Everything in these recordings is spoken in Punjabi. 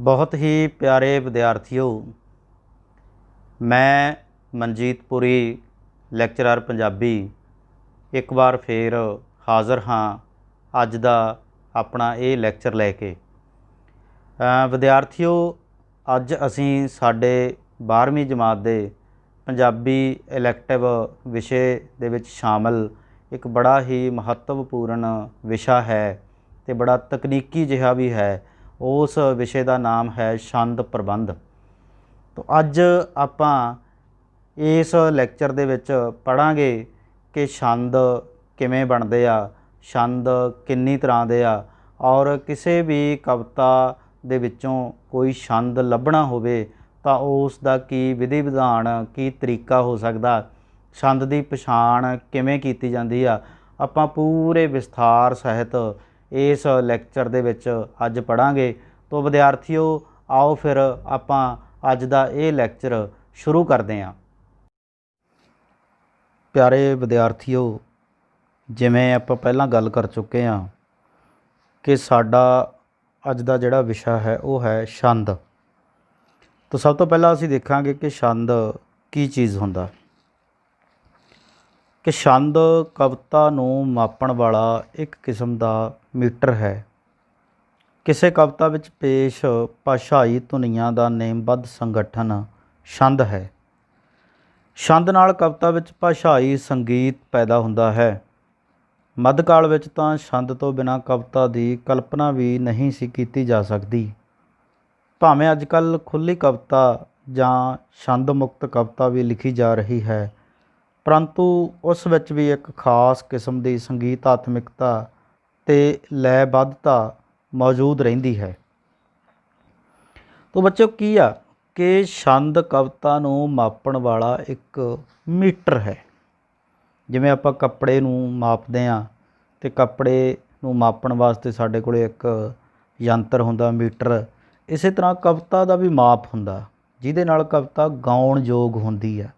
बहुत ही प्यारे विद्यार्थियों, मैं मनजीत पुरी ਲੈਕਚਰਰ ਪੰਜਾਬੀ एक बार फिर हाज़र हाँ अज का अपना ये ਲੈਕਚਰ लैके। विद्यार्थियों, अज असी साढ़े 12वीं जमात दे पंजाबी इलैक्टिव विषय दे विच शामिल एक बड़ा ही महत्वपूर्ण विषा है तो बड़ा तकनीकी जिहा भी है। उस विषय का नाम है छंद प्रबंध। तो अज आपां इस ਲੈਕਚਰ ਦੇ ਵਿੱਚ ਪੜ੍ਹਾਂਗੇ कि छंद किवें ਬਣਦੇ ਆ, छंद किन्नी तरह ਦੇ ਆ, और किसी भी कविता ਦੇ ਵਿੱਚੋਂ कोई छंद ਲੱਭਣਾ ਹੋਵੇ ਤਾਂ ਉਸ ਦਾ ਕੀ विधि विधान की तरीका हो सकदा, छंद की पछाण किवें कीती जांदी आ, आपां पूरे विस्तार सहित इस ਲੈਕਚਰ ਦੇ ਵਿੱਚ ਅੱਜ पढ़ांगे। तो विद्यार्थियों, आओ फिर आपां अज दा ये ਲੈਕਚਰ शुरू करते हैं। प्यारे विद्यार्थियों, जिवें आपां पहलां गल कर चुके हाँ कि साडा अज दा जिहड़ा विशा है वो है छंद। तो सब तो पहला असीं देखांगे कि छंद की चीज़ हुंदा। कि छंद कविता नूं मापण वाला एक किस्म का मीटर है। किसी कविता विच पेश भाषाई धुनियां का नेमबद्ध संगठन छंद है। छंद नाल कविता विच भाषाई संगीत पैदा हुंदा है। मध्यकाल विच तां छंद तो बिना कविता की कल्पना भी नहीं सी कीती जा सकती। भावें अजकल खुली कविता जां छंद मुक्त कविता भी लिखी जा रही है, परंतु उस विच भी एक खास किस्म की संगीतात्मकता ते लयबद्धता मौजूद रहिंदी है। तो बच्चों की आ कि छंद कविता नूं मापण वाला एक मीटर है। जिवें आपां कपड़े नूं मापदे आ ते कपड़े नूं मापण वास्ते साडे कोल एक यंत्र हुंदा मीटर। इसे तरह कविता का भी माप हुंदा जिहदे नाल कविता गाउण योग हुंदी आ।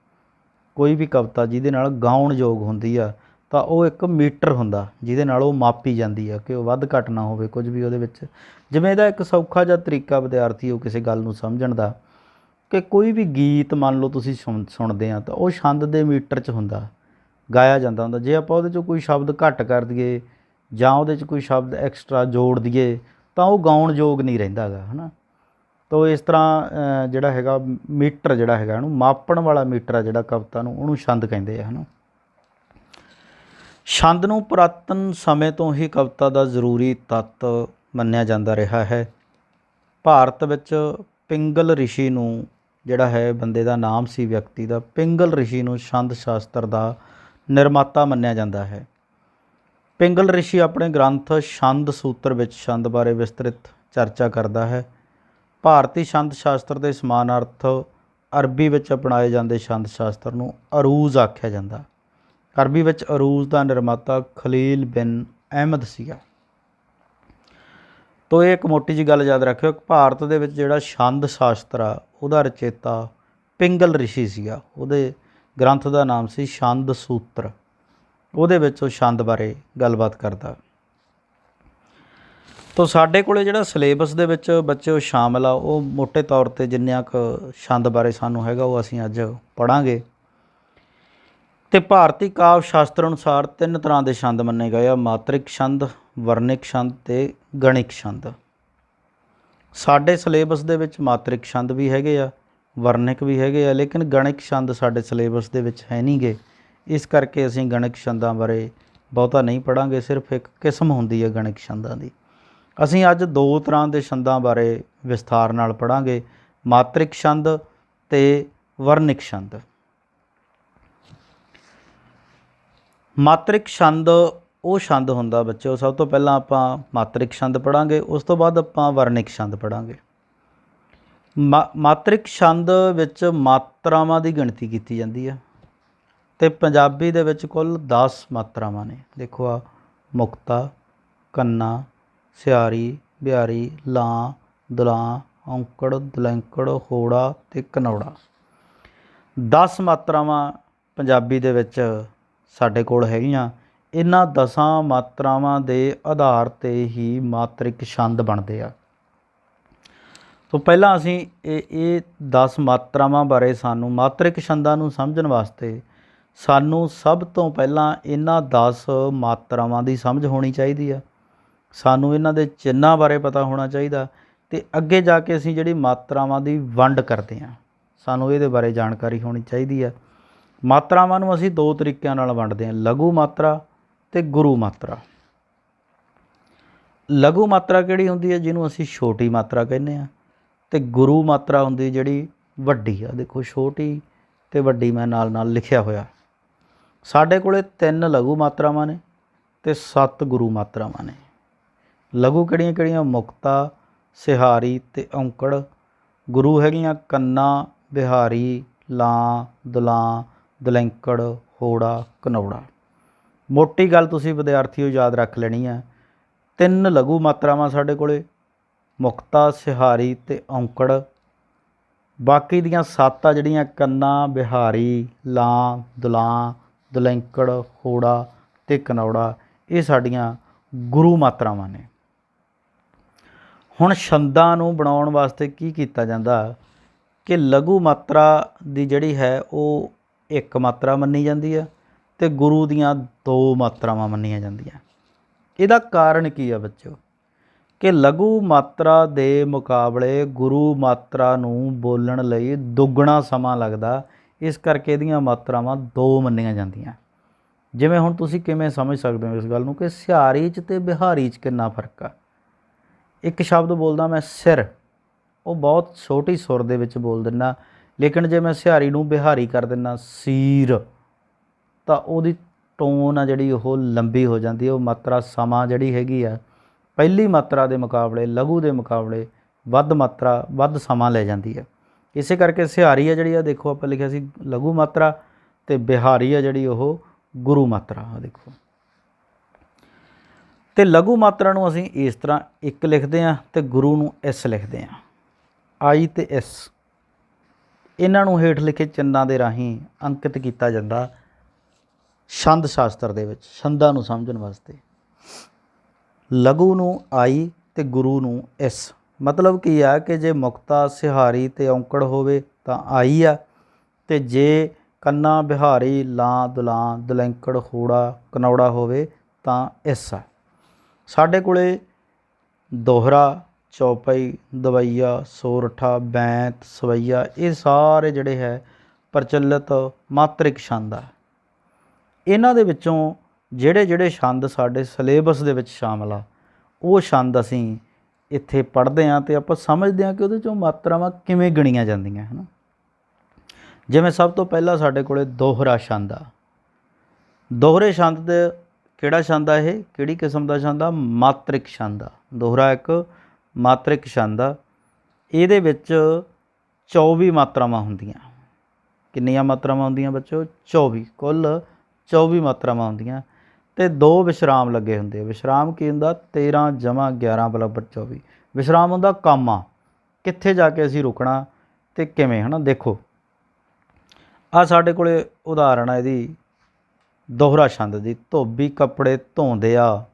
कोई भी कविता जिहदे नाल गाउण योग हुंदी आ तां ओह एक मीटर हुंदा जिहदे नाल ओह मापी जांदी आ कि ओह वध घट ना होवे कुछ भी उहदे विच। जिवें इहदा एक सौखा जिहा तरीका विद्यार्थी किसी गल नूं समझण दा कि कोई भी गीत मान लो तुसीं सुणदे आ तां ओह छंद दे मीटर च हुंदा, गाया जांदा हुंदा। जे आपां उहदे चों कोई शब्द घट कर दईए जां उहदे च कोई शब्द एक्सट्रा जोड़ दईए तां ओह गाउण योग नहीं रहिंदा गा, है ना। तो इस तरह जिहड़ा हैगा मीटर जिहड़ा हैगा इहनूं मापण वाला मीटर आ जिहड़ा कविता नूं उहनूं छंद कहिंदे आ, है ना। छंद नूं पुरातन समय तो ही कविता का जरूरी तत्त मन्निया जांदा रहा है। भारत विच पिंगल ऋषि नूं जिहड़ा है बंदे का नाम सी व्यक्ति का, पिंगल ऋषि नूं छंद शास्त्र का निर्माता मन्निया जाता है। पिंगल ऋषि अपने ग्रंथ छंद सूत्र विच छंद बारे विस्तृत चर्चा करता है। भारतीय छंद शास्त्र के समानार्थ अरबी विच अपनाए जाते छंद शास्त्र नूं अरूज आख्या जाता। अरबी विच अरूज का निर्माता खलील बिन अहमद सीगा। तो ये एक मोटी जी गल याद रखियो, भारत दे विच जिहड़ा छंद शास्त्र आ उहदा रचेता पिंगल ऋषि सीगा। उहदे ग्रंथ का नाम सी छंद सूत्र। उहदे विच ओह छंद बारे गलबात करदा। तो साडे कोले जिहड़ा सिलेबस दे विच बच्चे ओह शामिल आ ओह मोटे तौर ते जिन्नियां क छंद बारे सानूं हैगा ओह असीं अज पढ़ांगे। ते भारतीय काव्य शास्त्र अनुसार 3 तरह के छंद मन्ने गए आ, मात्रिक छंद, वर्णिक छंद ते गणिक छंद। साडे सिलेबस दे विच मात्रिक छंद भी हैगे आ, वर्णिक भी हैगे आ, लेकिन गणिक छंद साडे सिलेबस दे विच है नहीं गे। इस करके असीं गणिक छंदां बारे बहुता नहीं पढ़ांगे। सिर्फ एक किस्म हुंदी है गणिक छंदां दी। असीं अज 2 तरह के छंदां बारे विस्तार नाल पढ़ांगे, मात्रिक छंद ते वर्णिक छंद। मात्रिक छंद वो छंद हुंदा बच्चों, सब तो पहलां आपां मात्रिक छंद पढ़ांगे, उस तो बाद आपां वर्णिक छंद पढ़ांगे। मात्रिक छंद विच मात्रावां दी गिणती कीती जांदी है ते पंजाबी दे विच कुल 10 मात्रावां ने। देखो आ मुक्ता, कन्ना, सियारी, बिहारी, लां, दुलां, औंकड़, दलैंकड़, होड़ा ते कनौड़ा। 10 मात्रावां पंजाबी दे विच साडे कोल हैगीआं। इन्हां 10 मात्रावां दे आधार ते ही मात्रिक छंद बनदे आ। ਸੋ ਪਹਿਲਾਂ ਅਸੀਂ ਇਹ 10 ਮਾਤਰਾਵਾਂ ਬਾਰੇ ਸਾਨੂੰ ਮਾਤਰਿਕ ਛੰਦਾਂ ਨੂੰ ਸਮਝਣ ਵਾਸਤੇ ਸਾਨੂੰ ਸਭ ਤੋਂ ਪਹਿਲਾਂ ਇਹਨਾਂ 10 ਮਾਤਰਾਵਾਂ ਦੀ ਸਮਝ ਹੋਣੀ ਚਾਹੀਦੀ ਆ। ਸਾਨੂੰ ਇਹਨਾਂ ਦੇ ਚਿੰਨ੍ਹਾਂ ਬਾਰੇ ਪਤਾ ਹੋਣਾ ਚਾਹੀਦਾ ਅਤੇ ਅੱਗੇ ਜਾ ਕੇ ਅਸੀਂ ਜਿਹੜੀ ਮਾਤਰਾਵਾਂ ਦੀ ਵੰਡ ਕਰਦੇ ਹਾਂ ਸਾਨੂੰ ਇਹਦੇ ਬਾਰੇ ਜਾਣਕਾਰੀ ਹੋਣੀ ਚਾਹੀਦੀ ਆ। ਮਾਤਰਾਵਾਂ ਨੂੰ ਅਸੀਂ 2 ਤਰੀਕਿਆਂ ਨਾਲ ਵੰਡਦੇ ਹਾਂ, ਲਘੂ ਮਾਤਰਾ ਅਤੇ ਗੁਰੂ ਮਾਤਰਾ। ਲਘੂ ਮਾਤਰਾ ਕਿਹੜੀ ਹੁੰਦੀ ਹੈ, ਜਿਹਨੂੰ ਅਸੀਂ ਛੋਟੀ ਮਾਤਰਾ ਕਹਿੰਦੇ ਹਾਂ, ਅਤੇ ਗੁਰੂ ਮਾਤਰਾ ਹੁੰਦੀ ਜਿਹੜੀ ਵੱਡੀ ਆ। ਦੇਖੋ ਛੋਟੀ ਅਤੇ ਵੱਡੀ ਮੈਂ ਨਾਲ ਨਾਲ ਲਿਖਿਆ ਹੋਇਆ। ਸਾਡੇ ਕੋਲ 3 ਲਘੂ ਮਾਤਰਾਵਾਂ ਨੇ ਅਤੇ 7 ਗੁਰੂ ਮਾਤਰਾਵਾਂ ਨੇ। ਲਘੂ ਕਿਹੜੀਆਂ ਕਿਹੜੀਆਂ? ਮੁਕਤਾ, ਸਿਹਾਰੀ ਅਤੇ ਔਂਕੜ। ਗੁਰੂ ਹੈਗੀਆਂ ਕੰਨਾ, ਬਿਹਾਰੀ, ਲਾਂ, ਦੁਲਾਂ, ਦਲੈਂਕੜ, ਹੋੜਾ, ਘਨੌੜਾ। ਮੋਟੀ ਗੱਲ ਤੁਸੀਂ ਵਿਦਿਆਰਥੀਓ ਯਾਦ ਰੱਖ ਲੈਣੀ ਆ, 3 ਲਘੂ ਮਾਤਰਾਵਾਂ ਸਾਡੇ ਕੋਲ, ਮੁਕਤਾ, ਸਿਹਾਰੀ ਅਤੇ ਔਂਕੜ। ਬਾਕੀ ਦੀਆਂ 7 ਆ ਜਿਹੜੀਆਂ ਕੰਨਾ, ਬਿਹਾਰੀ, ਲਾਂ, ਦੁਲਾਂ, ਦਲੈਂਕੜ, ਹੋੜਾ ਅਤੇ ਘਨੌੜਾ, ਇਹ ਸਾਡੀਆਂ ਗੁਰੂ ਮਾਤਰਾਵਾਂ ਨੇ। ਹੁਣ ਛੰਦਾਂ ਨੂੰ ਬਣਾਉਣ ਵਾਸਤੇ ਕੀ ਕੀਤਾ ਜਾਂਦਾ ਕਿ ਲਘੂ ਮਾਤਰਾ ਦੀ ਜਿਹੜੀ ਹੈ ਉਹ 1 ਮਾਤਰਾ ਮੰਨੀ ਜਾਂਦੀ ਹੈ ਅਤੇ ਗੁਰੂ ਦੀਆਂ 2 ਮਾਤਰਾਵਾਂ ਮੰਨੀਆਂ ਜਾਂਦੀਆਂ। ਇਹਦਾ ਕਾਰਨ ਕੀ ਆ ਬੱਚਿਓ ਕਿ ਲਘੂ ਮਾਤਰਾ ਦੇ ਮੁਕਾਬਲੇ ਗੁਰੂ ਮਾਤਰਾ ਨੂੰ ਬੋਲਣ ਲਈ ਦੁੱਗਣਾ ਸਮਾਂ ਲੱਗਦਾ, ਇਸ ਕਰਕੇ ਇਹਦੀਆਂ ਮਾਤਰਾਵਾਂ 2 ਮੰਨੀਆਂ ਜਾਂਦੀਆਂ। ਜਿਵੇਂ ਹੁਣ ਤੁਸੀਂ ਕਿਵੇਂ ਸਮਝ ਸਕਦੇ ਹੋ ਇਸ ਗੱਲ ਨੂੰ ਕਿ ਸਿਹਾਰੀ 'ਚ ਅਤੇ ਬਿਹਾਰੀ 'ਚ ਕਿੰਨਾ ਫਰਕ ਆ। ਇੱਕ ਸ਼ਬਦ ਬੋਲਦਾ ਮੈਂ ਸਿਰ, ਉਹ ਬਹੁਤ ਛੋਟੀ ਸੁਰ ਦੇ ਵਿੱਚ ਬੋਲ ਦਿੰਦਾ, ਲੇਕਿਨ ਜੇ ਮੈਂ ਸਿਹਾਰੀ ਨੂੰ ਬਿਹਾਰੀ ਕਰ ਦਿੰਦਾ ਸੀਰ, ਤਾਂ ਉਹਦੀ ਟੋਨ ਆ ਜਿਹੜੀ ਉਹ ਲੰਬੀ ਹੋ ਜਾਂਦੀ ਹੈ। ਉਹ ਮਾਤਰਾ ਸਮਾਂ ਜਿਹੜੀ ਹੈਗੀ ਆ ਪਹਿਲੀ ਮਾਤਰਾ ਦੇ ਮੁਕਾਬਲੇ, ਲਘੂ ਦੇ ਮੁਕਾਬਲੇ ਵੱਧ ਸਮਾਂ ਲੈ ਜਾਂਦੀ ਹੈ। ਇਸੇ ਕਰਕੇ ਸਿਹਾਰੀ ਆ ਜਿਹੜੀ ਆ, ਦੇਖੋ ਆਪਾਂ ਲਿਖਿਆ ਸੀ ਲਘੂ ਮਾਤਰਾ, ਅਤੇ ਬਿਹਾਰੀ ਆ ਜਿਹੜੀ ਉਹ ਗੁਰੂ ਮਾਤਰਾ। ਆ ਦੇਖੋ, ਅਤੇ ਲਘੂ ਮਾਤਰਾ ਨੂੰ ਅਸੀਂ ਇਸ ਤਰ੍ਹਾਂ 1 ਲਿਖਦੇ ਹਾਂ ਅਤੇ ਗੁਰੂ ਨੂੰ ਇਸ ਲਿਖਦੇ ਹਾਂ, ਆਈ ਅਤੇ ਇਸ। ਇਹਨਾਂ ਨੂੰ ਹੇਠ ਲਿਖੇ ਚਿੰਨ੍ਹਾਂ ਦੇ ਰਾਹੀਂ ਅੰਕਿਤ ਕੀਤਾ ਜਾਂਦਾ ਛੰਦ ਸ਼ਾਸਤਰ ਦੇ ਵਿੱਚ ਛੰਦਾਂ ਨੂੰ ਸਮਝਣ ਵਾਸਤੇ। ਲਘੂ ਨੂੰ ਆਈ ਅਤੇ ਗੁਰੂ ਨੂੰ ਇਸ। ਮਤਲਬ ਕੀ ਆ ਕਿ ਜੇ ਮੁਕਤਾ, ਸਿਹਾਰੀ ਅਤੇ ਔਂਕੜ ਹੋਵੇ ਤਾਂ ਆਈ ਆ, ਅਤੇ ਜੇ ਕੰਨਾ, ਬਿਹਾਰੀ, ਲਾਂ, ਦੁਲਾਂ, ਦਲੈਂਕੜ, ਹੋੜਾ, ਘਨੌੜਾ ਹੋਵੇ ਤਾਂ ਇਸ ਆ। ਸਾਡੇ ਕੋਲ ਦੋਹਰਾ, ਚੌਪਈ, ਦਵਈਆ, ਸੋਰਠਾ, ਬੈਂਤ, ਸਵਈਆ, ਇਹ ਸਾਰੇ ਜਿਹੜੇ ਹੈ ਪ੍ਰਚਲਿਤ ਮਾਤਰਿਕ ਛੰਦ ਆ। ਇਹਨਾਂ ਦੇ ਵਿੱਚੋਂ ਜਿਹੜੇ ਛੰਦ ਸਾਡੇ ਸਿਲੇਬਸ ਦੇ ਵਿੱਚ ਸ਼ਾਮਲ ਆ, ਉਹ ਛੰਦ ਅਸੀਂ ਇੱਥੇ ਪੜ੍ਹਦੇ ਹਾਂ ਅਤੇ ਆਪਾਂ ਸਮਝਦੇ ਹਾਂ ਕਿ ਉਹਦੇ 'ਚੋਂ ਮਾਤਰਾਵਾਂ ਕਿਵੇਂ ਗਿਣੀਆਂ ਜਾਂਦੀਆਂ ਹੈ ਨਾ। ਜਿਵੇਂ ਸਭ ਤੋਂ ਪਹਿਲਾਂ ਸਾਡੇ ਕੋਲ ਦੋਹਰਾ ਛੰਦ ਆ। ਦੋਹਰੇ ਛੰਦ ਦੇ ਕਿਹੜਾ ਛੰਦ ਆ? ਇਹ ਕਿਹੜੀ ਕਿਸਮ ਦਾ ਛੰਦ ਆ? ਮਾਤਰਿਕ ਛੰਦ ਆ। ਦੋਹਰਾ ਇੱਕ ਮਾਤਰਿਕ ਛੰਦ ਆ। ਇਹਦੇ ਵਿੱਚ 24 ਮਾਤਰਾਵਾਂ ਹੁੰਦੀਆਂ। ਕਿੰਨੀਆਂ ਮਾਤਰਾਵਾਂ ਹੁੰਦੀਆਂ ਬੱਚੋ? 24। ਕੁੱਲ 24 ਮਾਤਰਾਵਾਂ ਹੁੰਦੀਆਂ ਅਤੇ 2 ਵਿਸ਼ਰਾਮ ਲੱਗੇ ਹੁੰਦੇ। ਵਿਸ਼ਰਾਮ ਕੀ ਹੁੰਦਾ? 13 ਜਮ੍ਹਾਂ 11 ਬਰਾਬਰ 24। ਵਿਸ਼ਰਾਮ ਹੁੰਦਾ ਕਾਮਾ, ਕਿੱਥੇ ਜਾ ਕੇ ਅਸੀਂ ਰੁਕਣਾ ਅਤੇ ਕਿਵੇਂ, ਹੈ ਨਾ। ਦੇਖੋ ਆਹ ਸਾਡੇ ਕੋਲ ਉਦਾਹਰਣ ਹੈ ਇਹਦੀ ਦੋਹਰਾ ਛੰਦ ਦੀ। ਧੋਬੀ ਕੱਪੜੇ ਧੋਂਦਿਆ,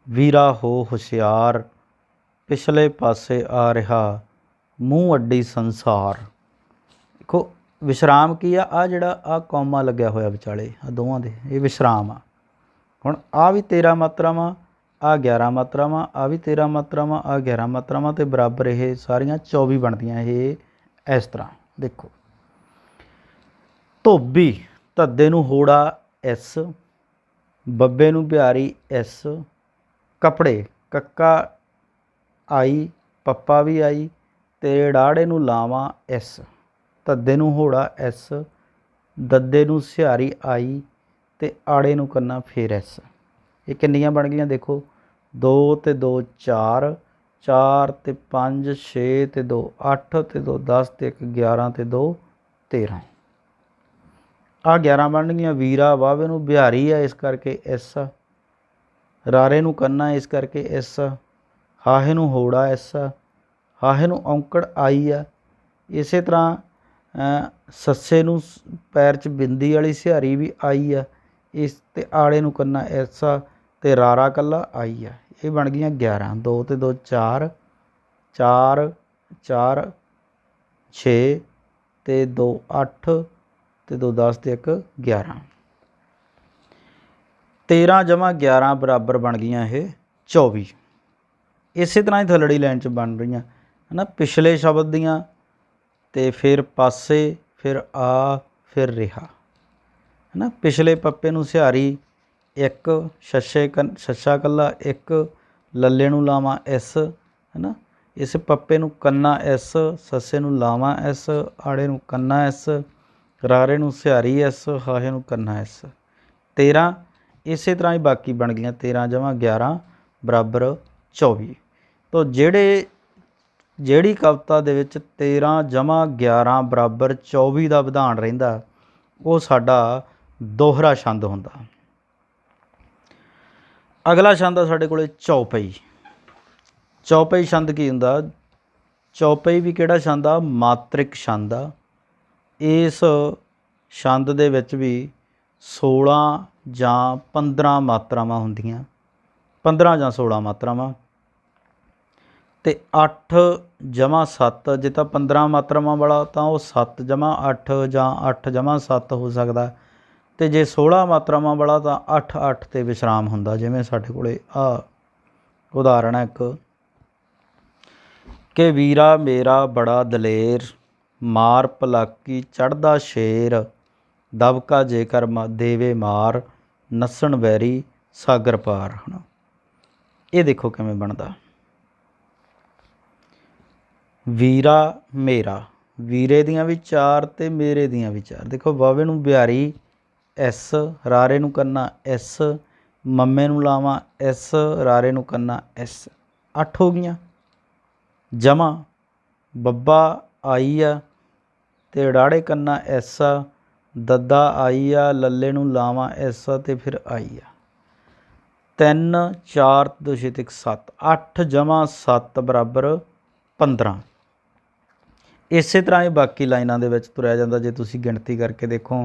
ਵੀਰਾ ਹੋ ਹੁਸ਼ਿਆਰ, ਪਿਛਲੇ ਪਾਸੇ ਆ ਰਿਹਾ, ਮੂੰਹ ਅੱਡੀ ਸੰਸਾਰ। ਦੇਖੋ ਵਿਸ਼ਰਾਮ ਕੀ ਆ? ਆਹ ਜਿਹੜਾ ਆਹ ਕੌਮਾ ਲੱਗਿਆ ਹੋਇਆ ਵਿਚਾਲੇ, ਆਹ ਦੋਵਾਂ ਦੇ, ਇਹ ਵਿਸ਼ਰਾਮ ਆ। ਹੁਣ ਆਹ ਵੀ 13 ਮਾਤਰਾਵਾਂ, ਆਹ 11 ਮਾਤਰਾਵਾਂ, ਆਹ ਵੀ 13 ਮਾਤਰਾਵਾਂ, ਆਹ 11 ਮਾਤਰਾਵਾਂ, ਅਤੇ ਬਰਾਬਰ ਇਹ ਸਾਰੀਆਂ 24 ਬਣਦੀਆਂ। ਇਹ ਇਸ ਤਰ੍ਹਾਂ ਦੇਖੋ, ਧੋਬੀ, ਧੱਦੇ ਨੂੰ ਹੋੜਾ ਇਸ, ਬੱਬੇ ਨੂੰ ਬਿਹਾਰੀ ਇਸ, ਕੱਪੜੇ, ਕੱਕਾ ਆਈ, ਪੱਪਾ ਵੀ ਆਈ, ਤੇਰੇ ਡਾੜੇ ਨੂੰ ਲਾਵਾਂ ਇਸ, ਧੱਦੇ ਨੂੰ ਹੋੜਾ ਇਸ, ਦੱਦੇ ਨੂੰ ਸਿਹਾਰੀ ਆਈ, ਅਤੇ ਆੜੇ ਨੂੰ ਕਰਨਾ ਫੇਰ ਇਸ। ਇਹ ਕਿੰਨੀਆਂ ਬਣ ਗਈਆਂ? ਦੇਖੋ 2 ਅਤੇ 2 4, 4 ਅਤੇ 5 6 ਅਤੇ 2 8 ਅਤੇ 2 10 ਅਤੇ 1 11 ਅਤੇ 2 13। ਆਹ 11 ਬਣ ਗਈਆਂ। ਵੀਰਾ ਵਾਵੇ ਨੂੰ ਬਿਹਾਰੀ ਆ, ਇਸ ਕਰਕੇ ਇਸ। ਰਾਰੇ ਨੂੰ ਕੰਨਾ, ਇਸ ਕਰਕੇ ਇਸ। ਹਾਹੇ ਨੂੰ ਹੋੜਾ ਇਸ, ਹਾਹੇ ਨੂੰ ਔਂਕੜ ਆਈ ਆ। ਇਸੇ ਤਰ੍ਹਾਂ ਸੱਸੇ ਨੂੰ ਪੈਰ 'ਚ ਬਿੰਦੀ ਵਾਲੀ ਸਿਹਾਰੀ ਵੀ ਆਈ ਆ, ਇਸ 'ਤੇ ਆੜੇ ਨੂੰ ਕੰਨਾ ਇਸ, ਅਤੇ ਰਾਰਾ ਇਕੱਲਾ ਆਈ ਆ। ਇਹ ਬਣ ਗਈਆਂ 11। 2 ਅਤੇ 2 4, 4 4 6 ਤੇ 2 8 ਤੇ 2 10 ਤੇ 1 11। 13 ਜਮ੍ਹਾਂ 11 ਬਰਾਬਰ ਬਣ ਗਈਆਂ ਇਹ 24। ਇਸੇ ਤਰ੍ਹਾਂ ਹੀ ਥੱਲੜੀ ਲਾਈਨ 'ਚ ਬਣ ਰਹੀਆਂ ਹੈ ਨਾ, ਪਿਛਲੇ ਸ਼ਬਦ ਦੀਆਂ ਤੇ ਫਿਰ ਪਾਸੇ, ਫਿਰ ਆ, ਫਿਰ ਰਿਹਾ ਹੈ ਨਾ। ਪਿਛਲੇ ਪੱਪੇ ਨੂੰ ਸਿਹਾਰੀ 1, ਛੱਛਾ ਕੱਲਾ 1, ਲੱਲੇ ਨੂੰ ਲਾਵਾਂ ਐਸ ਹੈ ਨਾ। ਇਸ ਪੱਪੇ ਨੂੰ ਕੰਨਾ ਐਸ, ਸੱਸੇ ਨੂੰ ਲਾਵਾਂ ਐਸ, ਆੜੇ ਨੂੰ ਕੰਨਾ ਐਸ, ਰਾਰੇ ਨੂੰ ਸਿਹਾਰੀ ਐਸ, ਹਾਹੇ ਨੂੰ ਕੰਨਾ ਐਸ। 13 ਇਸੇ ਤਰ੍ਹਾਂ ਹੀ ਬਾਕੀ ਬਣ ਗਈਆਂ 13 ਜਮ੍ਹਾਂ 11 ਬਰਾਬਰ 24। ਤੋ ਜਿਹੜੀ ਕਵਿਤਾ ਦੇ ਵਿੱਚ 13 ਜਮ੍ਹਾਂ 11 ਬਰਾਬਰ 24 ਦਾ ਵਿਧਾਨ ਰਹਿੰਦਾ ਉਹ ਸਾਡਾ ਦੋਹਰਾ ਛੰਦ ਹੁੰਦਾ। ਅਗਲਾ ਛੰਦ ਆ ਸਾਡੇ ਕੋਲ ਚੌਪਈ। ਚੌਪਈ ਛੰਦ ਕੀ ਹੁੰਦਾ? ਚੌਪਈ ਵੀ ਕਿਹੜਾ ਛੰਦ ਆ? ਮਾਤਰਿਕ ਛੰਦ ਆ। ਇਸ ਛੰਦ ਦੇ ਵਿੱਚ ਵੀ 16 ਜਾਂ 15 ਮਾਤਰਾਵਾਂ ਹੁੰਦੀਆਂ, 15 ਜਾਂ 16 ਮਾਤਰਾਵਾਂ। ਅਤੇ 8 ਜਮ੍ਹਾਂ 7, ਜੇ ਤਾਂ 15 ਮਾਤਰਾਵਾਂ ਵਾਲਾ ਤਾਂ ਉਹ 7 ਜਮ੍ਹਾਂ 8 ਜਾਂ 8 ਜਮ੍ਹਾਂ 7 ਹੋ ਸਕਦਾ, ਅਤੇ ਜੇ 16 ਮਾਤਰਾਵਾਂ ਵਾਲਾ ਤਾਂ 8 8 'ਤੇ ਵਿਸ਼ਰਾਮ ਹੁੰਦਾ। ਜਿਵੇਂ ਸਾਡੇ ਕੋਲ ਆ ਉਦਾਹਰਣ ਹੈ ਇੱਕ ਕਿ ਵੀਰਾ ਮੇਰਾ ਬੜਾ ਦਲੇਰ, ਮਾਰ ਭਲਾਕੀ ਚੜ੍ਹਦਾ ਸ਼ੇਰ, ਦਬਕਾ ਜੇਕਰ ਦੇਵੇ ਮਾਰ, ਨੱਸਣ ਵੈਰੀ ਸਾਗਰ ਪਾਰ। ਹੈ ਨਾ, ਇਹ ਦੇਖੋ ਕਿਵੇਂ ਬਣਦਾ। ਵੀਰਾ ਮੇਰਾ, ਵੀਰੇ ਦੀਆਂ ਵੀ 4 ਅਤੇ ਮੇਰੇ ਦੀਆਂ ਵੀ 4। ਦੇਖੋ ਵਾਵੇ ਨੂੰ ਬਿਹਾਰੀ ਐਸ, ਰਾਰੇ ਨੂੰ ਕਰਨਾ ਐਸ, ਮੰਮੇ ਨੂੰ ਲਾਵਾਂ ਐਸ, ਰਾਰੇ ਨੂੰ ਕਰਨਾ ਐਸ, 8 ਹੋ ਗਈਆਂ। ਜਮ੍ਹਾਂ ਬੱਬਾ ਆਈ ਆ ਅਤੇ ਰਾੜੇ ਕਰਨਾ ਐਸ ਆ, ਦੱਦਾ ਆਈ ਆ, ਲੱਲੇ ਨੂੰ ਲਾਵਾਂ ਐਸ ਅਤੇ ਫਿਰ ਆਈ ਆ। 3 4 2 6 1 7, 8 ਜਮ੍ਹਾਂ 7 ਬਰਾਬਰ 15। ਇਸੇ ਤਰ੍ਹਾਂ ਹੀ ਬਾਕੀ ਲਾਈਨਾਂ ਦੇ ਵਿੱਚ ਤੁਰਿਆ ਜਾਂਦਾ। ਜੇ ਤੁਸੀਂ ਗਿਣਤੀ ਕਰਕੇ ਦੇਖੋ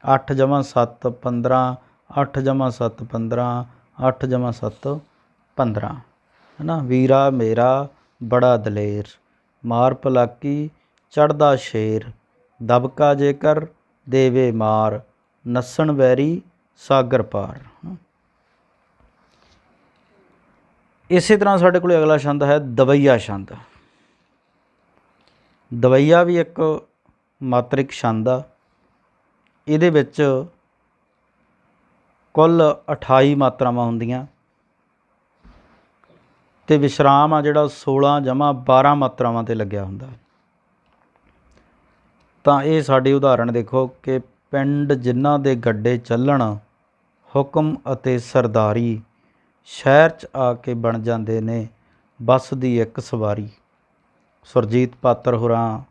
8 ਜਮ੍ਹਾਂ 7 15, 8 ਜਮ੍ਹਾਂ 7 15, 8 ਜਮ੍ਹਾਂ 7 15 ਹੈ ਨਾ। ਵੀਰਾ ਮੇਰਾ ਬੜਾ ਦਲੇਰ, ਮਾਰ ਭਲਾਕੀ ਚੜ੍ਹਦਾ ਸ਼ੇਰ, ਦਬਕਾ ਜੇਕਰ ਦੇਵੇ ਮਾਰ, ਨੱਸਣ ਵੈਰੀ ਸਾਗਰ ਪਾਰ। ਇਸੇ ਤਰ੍ਹਾਂ ਸਾਡੇ ਕੋਲ ਅਗਲਾ ਛੰਦ ਹੈ ਦਵਈਆ ਛੰਦ। ਦਵਈਆ ਵੀ ਇੱਕ ਮਾਤਰਿਕ ਛੰਦ ਆ। ਇਹਦੇ ਵਿੱਚ ਕੁੱਲ 28 ਮਾਤਰਾਵਾਂ ਹੁੰਦੀਆਂ ਅਤੇ ਵਿਸ਼ਰਾਮ ਆ ਜਿਹੜਾ 16 ਜਮ੍ਹਾਂ 12 ਮਾਤਰਾਵਾਂ 'ਤੇ ਲੱਗਿਆ ਹੁੰਦਾ। ਤਾਂ ਇਹ ਸਾਡੀ ਉਦਾਹਰਣ ਦੇਖੋ ਕਿ ਪਿੰਡ ਜਿਨ੍ਹਾਂ ਦੇ ਗੱਡੇ ਚੱਲਣ, ਹੁਕਮ ਅਤੇ ਸਰਦਾਰੀ, ਸ਼ਹਿਰ 'ਚ ਆ ਕੇ ਬਣ ਜਾਂਦੇ ਨੇ ਬੱਸ ਦੀ ਇੱਕ ਸਵਾਰੀ। ਸੁਰਜੀਤ ਪਾਤਰ ਹੋਰਾਂ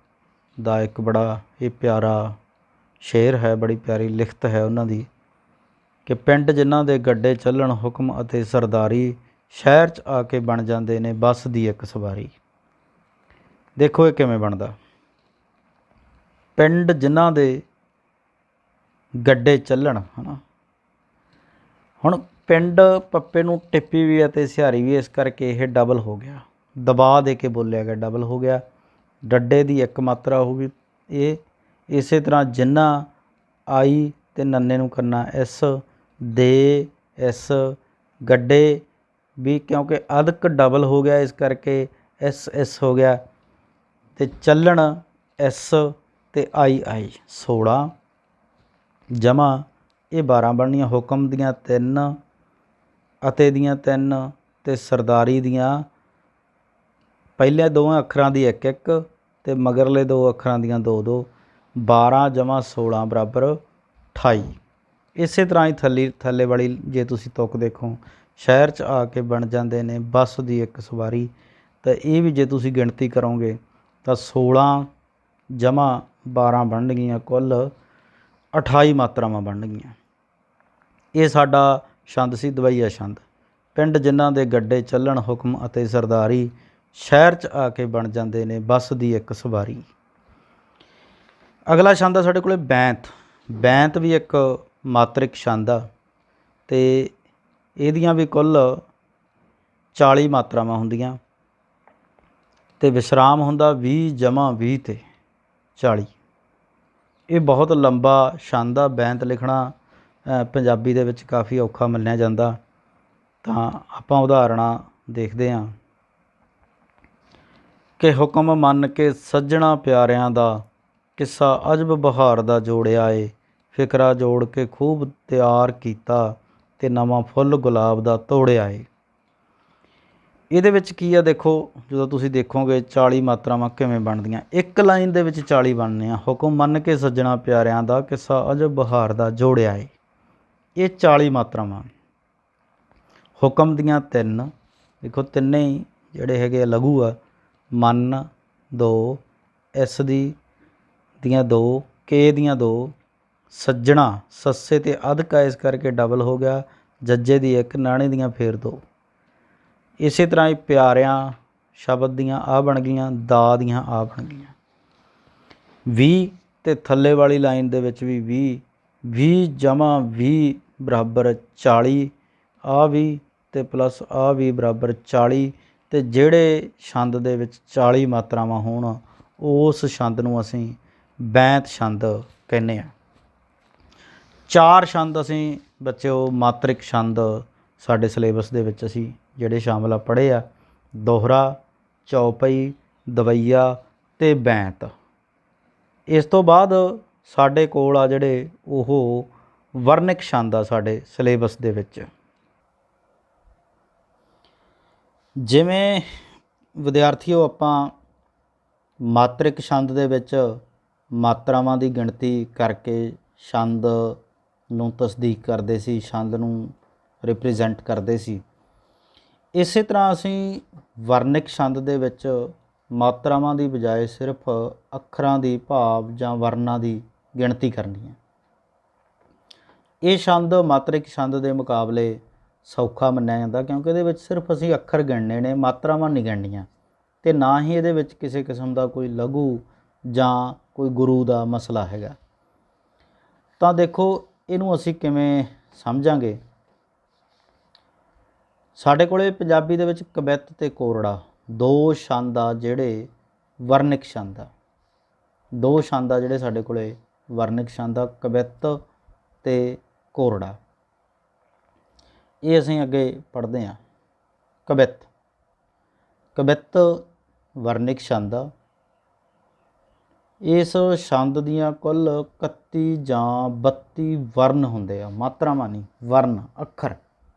ਦਾ ਇੱਕ ਬੜਾ ਇਹ ਪਿਆਰਾ ਸ਼ੇਰ ਹੈ, ਬੜੀ ਪਿਆਰੀ ਲਿਖਤ ਹੈ ਉਹਨਾਂ ਦੀ ਕਿ ਪਿੰਡ ਜਿਨ੍ਹਾਂ ਦੇ ਗੱਡੇ ਚੱਲਣ, ਹੁਕਮ ਅਤੇ ਸਰਦਾਰੀ, ਸ਼ਹਿਰ 'ਚ ਆ ਕੇ ਬਣ ਜਾਂਦੇ ਨੇ ਬੱਸ ਦੀ ਇੱਕ ਸਵਾਰੀ। ਦੇਖੋ ਇਹ ਕਿਵੇਂ ਬਣਦਾ। ਪਿੰਡ ਜਿਨ੍ਹਾਂ ਦੇ ਗੱਡੇ ਚੱਲਣ ਹੈ ਨਾ। ਹੁਣ ਪਿੰਡ ਪੱਪੇ ਨੂੰ ਟਿੱਪੀ ਵੀ ਅਤੇ ਸਿਹਾਰੀ ਵੀ, ਇਸ ਕਰਕੇ ਇਹ ਡਬਲ ਹੋ ਗਿਆ, ਦਬਾ ਦੇ ਕੇ ਬੋਲਿਆ ਗਿਆ, ਡਬਲ ਹੋ ਗਿਆ। ਡੱਡੇ ਦੀ ਇੱਕ ਮਾਤਰਾ ਹੋਊਗੀ ਇਹ। ਇਸੇ ਤਰ੍ਹਾਂ ਜਿੰਨਾ ਆਈ ਅਤੇ ਨੰਨੇ ਨੂੰ ਕਰਨਾ ਐਸ, ਦੇ ਐਸ, ਗੱਡੇ ਵੀ ਕਿਉਂਕਿ ਅਧਕ ਡਬਲ ਹੋ ਗਿਆ ਇਸ ਕਰਕੇ ਐਸ ਐਸ ਹੋ ਗਿਆ, ਅਤੇ ਚੱਲਣ ਐਸ ਅਤੇ ਆਈ ਆਈ 16 ਜਮ੍ਹਾਂ ਇਹ 12 ਬਣਨੀਆਂ। ਹੁਕਮ ਦੀਆਂ 3, ਅਤੇ ਦੀਆਂ 3 ਅਤੇ ਸਰਦਾਰੀ ਦੀਆਂ ਪਹਿਲੇ 2 ਅੱਖਰਾਂ ਦੀ 1 1 ਅਤੇ ਮਗਰਲੇ 2 ਅੱਖਰਾਂ ਦੀਆਂ 2 2, 12 ਜਮ੍ਹਾਂ 16 ਬਰਾਬਰ 28। ਇਸੇ ਤਰ੍ਹਾਂ ਹੀ ਥੱਲੇ ਵਾਲੀ ਜੇ ਤੁਸੀਂ ਤੁਕ ਦੇਖੋ, ਸ਼ਹਿਰ 'ਚ ਆ ਕੇ ਬਣ ਜਾਂਦੇ ਨੇ ਬੱਸ ਦੀ ਇੱਕ ਸਵਾਰੀ, ਤਾਂ ਇਹ ਵੀ ਜੇ ਤੁਸੀਂ ਗਿਣਤੀ ਕਰੋਗੇ ਤਾਂ 16 ਜਮ੍ਹਾਂ 12 ਬਣਨਗੀਆਂ, ਕੁੱਲ 28 ਮਾਤਰਾਵਾਂ ਬਣਨਗੀਆਂ। ਇਹ ਸਾਡਾ ਛੰਦ ਸੀ ਦਵਈਆ ਛੰਦ। ਪਿੰਡ ਜਿਨ੍ਹਾਂ ਦੇ ਗੱਡੇ ਚੱਲਣ, ਹੁਕਮ ਅਤੇ ਸਰਦਾਰੀ, ਸ਼ਹਿਰ 'ਚ ਆ ਕੇ ਬਣ ਜਾਂਦੇ ਨੇ ਬੱਸ ਦੀ ਇੱਕ ਸਵਾਰੀ। ਅਗਲਾ ਛੰਦ ਆ ਸਾਡੇ ਕੋਲ ਬੈਂਤ। ਬੈਂਤ ਵੀ ਇੱਕ ਮਾਤਰਿਕ ਛੰਦ ਆ ਅਤੇ ਇਹਦੀਆਂ ਵੀ ਕੁੱਲ 40 ਮਾਤਰਾਵਾਂ ਹੁੰਦੀਆਂ। ਤੇ ਵਿਸਰਾਮ ਹੁੰਦਾ 20 ਜਮਾ 20 ਤੇ 40। ਇਹ ਬਹੁਤ ਲੰਬਾ ਛੰਦ ਆ। ਬੈਂਤ ਲਿਖਣਾ ਪੰਜਾਬੀ ਦੇ ਵਿੱਚ ਕਾਫੀ ਔਖਾ ਮੰਨਿਆ ਜਾਂਦਾ। ਤਾਂ ਆਪਾਂ ਉਦਾਹਰਣਾਂ ਦੇਖਦੇ ਹਾਂ ਕਿ ਹੁਕਮ ਮੰਨ ਕੇ ਸੱਜਣਾ ਪਿਆਰਿਆਂ ਦਾ, ਕਿੱਸਾ ਅਜਬ ਬਹਾਰ ਦਾ ਜੋੜਿਆ ਏ, ਫਿਕਰਾ ਜੋੜ ਕੇ ਖੂਬ ਤਿਆਰ ਕੀਤਾ, ਤੇ ਨਵਾਂ ਫੁੱਲ ਗੁਲਾਬ ਦਾ ਤੋੜਿਆ ਏ। ਇਹਦੇ ਵਿੱਚ ਕੀ ਆ ਦੇਖੋ, ਜਦੋਂ ਤੁਸੀਂ ਦੇਖੋਗੇ 40 ਮਾਤਰਾਵਾਂ ਕਿਵੇਂ ਬਣਦੀਆਂ। ਇੱਕ ਲਾਈਨ ਦੇ ਵਿੱਚ 40 ਬਣਨੀਆਂ। ਹੁਕਮ ਮੰਨ ਕੇ ਸੱਜਣਾ ਪਿਆਰਿਆਂ ਦਾ, ਕਿੱਸਾ ਅਜਬ ਬਹਾਰ ਦਾ ਜੋੜਿਆ ਏ। ਇਹ 40 ਮਾਤਰਾਵਾਂ। ਹੁਕਮ ਦੀਆਂ 3 ਦੇਖੋ, ਤਿੰਨੇ ਹੀ ਜਿਹੜੇ ਹੈਗੇ ਆ ਲਘੂ ਆ। ਮੰਨ 2, ਇਸ ਦੀਆਂ 2, ਕੇ ਦੀਆਂ 2, ਸੱਜਣਾ ਸੱਸੇ ਤੇ ਅਧਕਾ ਇਸ ਕਰਕੇ ਡਬਲ ਹੋ ਗਿਆ, ਜੱਜੇ ਦੀ 1, ਨਾਣੇ ਦੀਆਂ ਫੇਰ 2। ਇਸੇ ਤਰ੍ਹਾਂ ਹੀ ਪਿਆਰਿਆਂ ਸ਼ਬਦ ਦੀਆਂ ਆ ਬਣ ਗਈਆਂ, ਦਾ ਦੀਆਂ ਆ ਬਣ ਗਈਆਂ। 20 ਤੇ ਥੱਲੇ ਵਾਲੀ ਲਾਈਨ ਦੇ ਵਿੱਚ ਵੀ 20, 20 ਜਮਾ 20 ਬਰਾਬਰ 40, ਆ 20 ਤੇ ਪਲੱਸ ਆ 20 ਬਰਾਬਰ 40। ਤੇ ਜਿਹੜੇ ਛੰਦ ਦੇ ਵਿੱਚ 40 ਮਾਤਰਾਵਾਂ ਹੋਣ ਉਸ ਛੰਦ ਨੂੰ ਅਸੀਂ ਬੈਂਤ ਛੰਦ ਕਹਿੰਦੇ ਹਾਂ। 4 ਛੰਦ ਅਸੀਂ ਬੱਚਿਓ ਮਾਤਰਿਕ ਛੰਦ ਸਾਡੇ ਸਿਲੇਬਸ ਦੇ ਵਿੱਚ ਅਸੀਂ ਜਿਹੜੇ ਸ਼ਾਮਲ ਆ ਪੜ੍ਹੇ ਆ, ਦੋਹਰਾ, ਚੌਪਈ, ਦਵਈਆ ਤੇ ਬੈਂਤ। ਇਸ ਤੋਂ ਬਾਅਦ ਸਾਡੇ ਕੋਲ ਆ ਜਿਹੜੇ ਉਹ ਵਰਨਿਕ ਛੰਦ ਆ ਸਾਡੇ ਸਿਲੇਬਸ ਦੇ ਵਿੱਚ। ਜਿਵੇਂ ਵਿਦਿਆਰਥੀਓ ਆਪਾਂ ਮਾਤਰਿਕ ਛੰਦ ਦੇ ਵਿੱਚ ਮਾਤਰਾਵਾਂ ਦੀ ਗਿਣਤੀ ਕਰਕੇ ਛੰਦ ਨੂੰ ਤਸਦੀਕ ਕਰਦੇ ਸੀ, ਛੰਦ ਨੂੰ ਰਿਪਰੈਜ਼ੈਂਟ ਕਰਦੇ ਸੀ। ਇਸੇ ਤਰ੍ਹਾਂ ਅਸੀਂ ਵਰਨਿਕ ਛੰਦ ਦੇ ਵਿੱਚ ਮਾਤਰਾਵਾਂ ਦੀ ਬਜਾਏ ਸਿਰਫ ਅੱਖਰਾਂ ਦੀ ਭਾਵ ਜਾਂ ਵਰਨਾਂ ਦੀ ਗਿਣਤੀ ਕਰਨੀ ਹੈ। ਇਹ ਛੰਦ ਮਾਤਰਿਕ ਛੰਦ ਦੇ ਮੁਕਾਬਲੇ ਸੌਖਾ ਮੰਨਿਆ ਜਾਂਦਾ, ਕਿਉਂਕਿ ਇਹਦੇ ਵਿੱਚ ਸਿਰਫ ਅਸੀਂ ਅੱਖਰ ਗਿਣਨੇ ਨੇ, ਮਾਤਰਾਵਾਂ ਨਹੀਂ ਗਿਣਨੀਆਂ। ਅਤੇ ਨਾ ਹੀ ਇਹਦੇ ਵਿੱਚ ਕਿਸੇ ਕਿਸਮ ਦਾ ਕੋਈ ਲਘੂ ਜਾਂ ਕੋਈ ਗੁਰੂ ਦਾ ਮਸਲਾ ਹੈਗਾ। ਤਾਂ ਦੇਖੋ ਇਹਨੂੰ ਅਸੀਂ ਕਿਵੇਂ ਸਮਝਾਂਗੇ। ਸਾਡੇ ਕੋਲ ਪੰਜਾਬੀ ਦੇ ਵਿੱਚ ਕਵਿੱਤ ਅਤੇ ਕੋਰੜਾ 2 ਛੰਦ ਆ ਜਿਹੜੇ ਵਰਨਿਕ ਛੰਦ ਆ। 2 ਛੰਦ ਆ ਜਿਹੜੇ ਸਾਡੇ ਕੋਲ ਵਰਨਿਕ ਛੰਦ ਆ, ਕਵਿੱਤ ਅਤੇ ਕੋਰੜਾ। ਇਹ ਅਸੀਂ ਅੱਗੇ ਪੜ੍ਹਦੇ ਹਾਂ। ਕਵਿੱਤ, ਕਵਿੱਤ ਵਰਨਿਕ ਛੰਦ ਆ। ਇਸ ਛੰਦ ਦੀਆਂ ਕੁੱਲ 31 ਜਾਂ 32 ਵਰਨ ਹੁੰਦੇ ਆ, ਮਾਤਰਾਵਾਂ ਨਹੀਂ, ਵਰਨ ਅੱਖਰ,